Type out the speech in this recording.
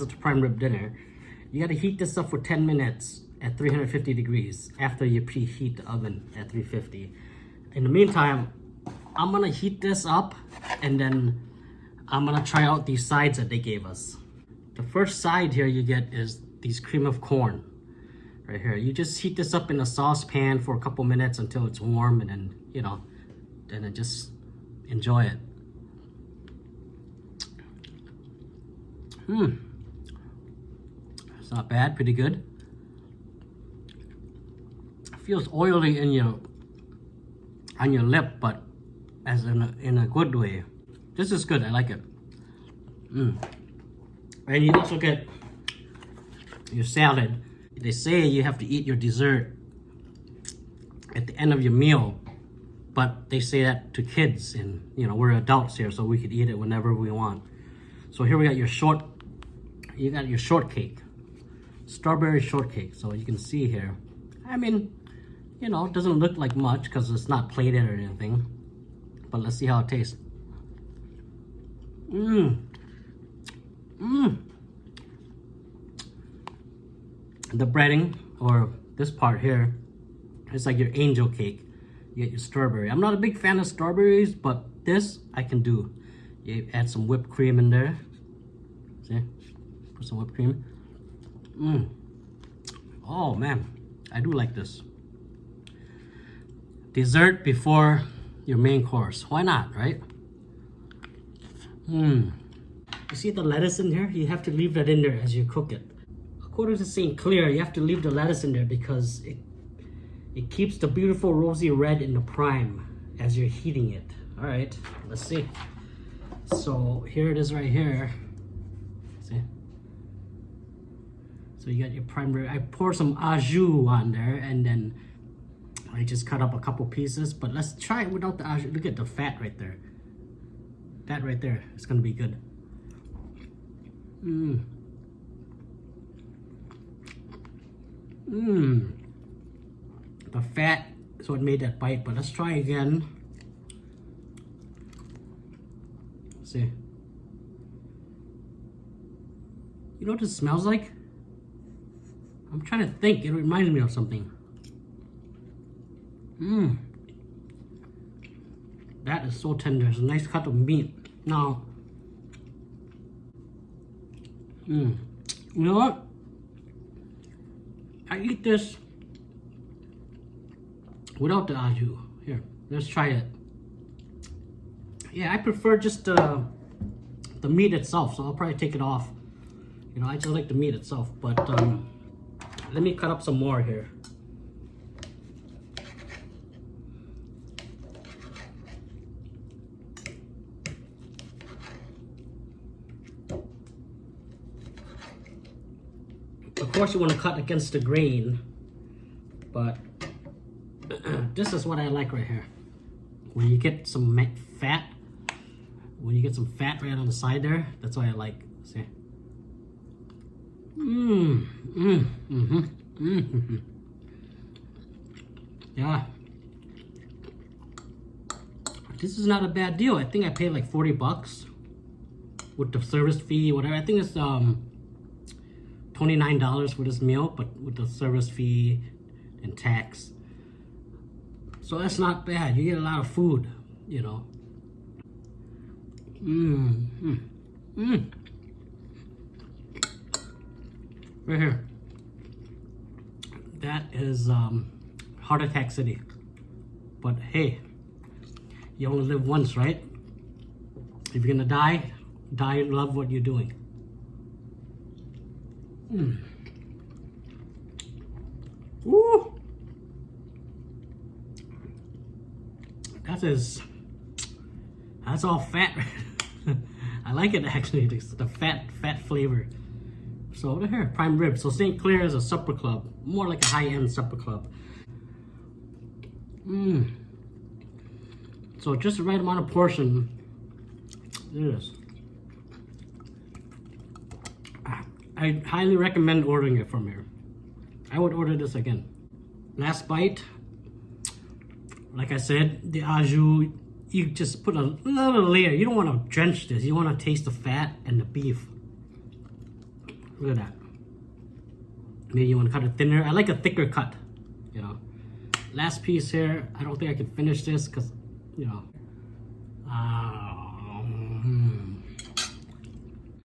is the prime rib dinner. You gotta heat this up for 10 minutes at 350 degrees after you preheat the oven at 350. In the meantime, I'm gonna heat this up and then I'm gonna try out these sides that they gave us. The first side here you get is these cream of corn. Right here, you just heat this up in a saucepan for a couple minutes until it's warm, and then, you know, then just enjoy it. It's not bad, pretty good. It feels oily in on your lip, but as in a good way. This is good, I like it. And you also get your salad. They say you have to eat your dessert at the end of your meal, but they say that to kids, and you know, we're adults here, so we could eat it whenever we want. So here we got your shortcake, strawberry shortcake. So you can see here, I mean, you know, it doesn't look like much because it's not plated or anything, but let's see how it tastes. The breading, or this part here, it's like your angel cake. You get your strawberry. I'm not a big fan of strawberries, but this I can do. You add some whipped cream in there. See? Put some whipped cream. Oh man, I do like this. Dessert before your main course. Why not, right? You see the lettuce in here? You have to leave that in there as you cook it. According to St. Clair, you have to leave the lettuce in there because it keeps the beautiful rosy red in the prime as you're heating it. All right, let's see. So here it is right here. See? So you got your prime rib. I pour some au jus on there, and then I just cut up a couple pieces, but let's try it without the au jus. Look at the fat right there. That right there, it's gonna be good. The fat is what made that bite, but let's try again. See. You know what this smells like? I'm trying to think. It reminds me of something. That is so tender. It's a nice cut of meat. Now, you know what? I eat this without the au jus. Here, let's try it. Yeah, I prefer just the meat itself, so I'll probably take it off. You know, I just like the meat itself, but let me cut up some more here. Of course you want to cut against the grain, but this is what I like right here. When you get some fat, right on the side there, that's what I like. See? Yeah. This is not a bad deal. I think I paid like 40 bucks with the service fee, whatever. I think it's $29 for this meal, but with the service fee and tax. So that's not bad. You get a lot of food, you know. Right here. That is Heart Attack City. But hey, you only live once, right? If you're gonna die, love what you're doing. Woo! That's all fat. I like it actually, the fat flavor. So here, prime rib. So St. Clair is a supper club, more like a high-end supper club. So just the right amount of portion. Look at this. I highly recommend ordering it from here. I would order this again. Last bite. Like I said, the au jus, you just put a little layer. You don't want to drench this. You want to taste the fat and the beef. Look at that. Maybe you want to cut it thinner. I like a thicker cut, you know. Last piece here. I don't think I can finish this because, you know,